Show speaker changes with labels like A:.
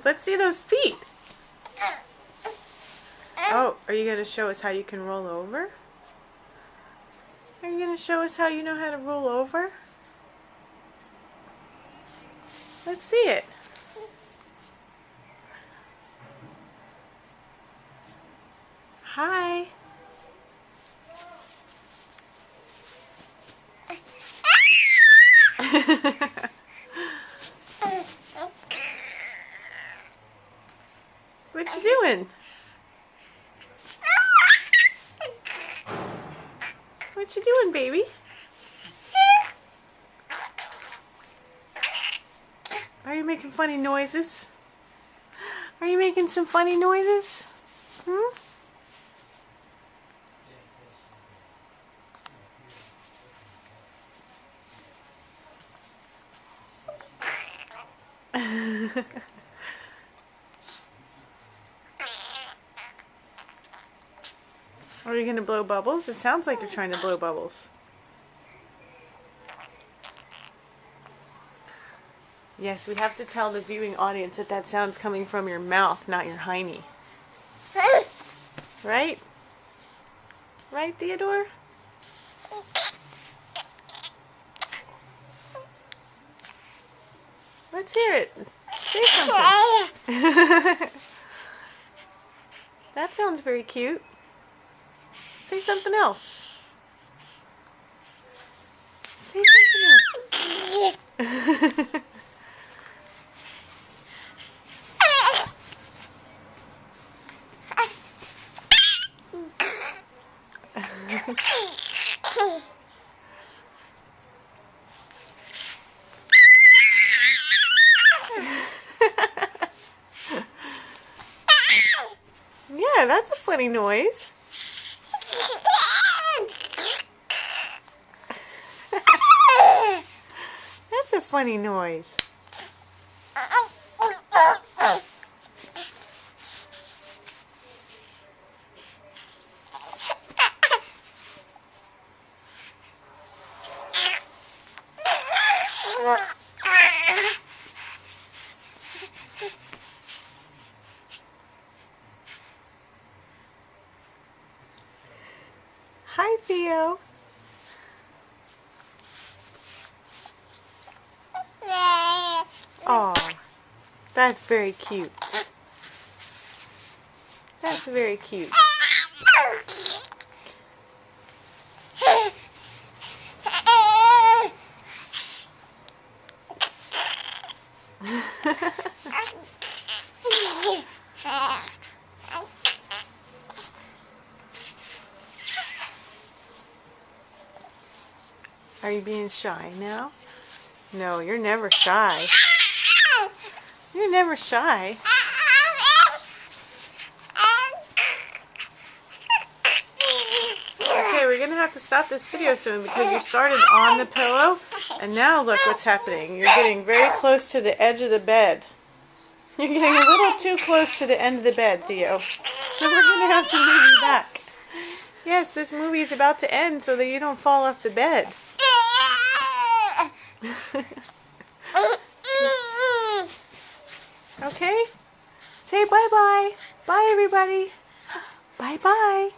A: Let's see those feet. Oh, are you going to show us how you can roll over? Are you going to show us how you know how to roll over? Let's see it. Hi. What you doing? What you doing, baby? Are you making funny noises? Are you making some funny noises? Hmm? Are you going to blow bubbles? It sounds like you're trying to blow bubbles. Yes, we have to tell the viewing audience that that sound's coming from your mouth, not your hiney. Right? Right, Theodore? Let's hear it. Say something. That sounds very cute. Say something else. Say something else. Yeah, that's a funny noise. That's a funny noise. Hi, Theo. Oh, that's very cute. That's very cute. Are you being shy now? No, you're never shy. You're never shy. Okay, we're going to have to stop this video soon because you started on the pillow and now look what's happening. You're getting very close to the edge of the bed. You're getting a little too close to the end of the bed, Theo. So we're going to have to move you back. Yes, this movie is about to end so that you don't fall off the bed. Okay? Say bye-bye. Bye, everybody. Bye-bye.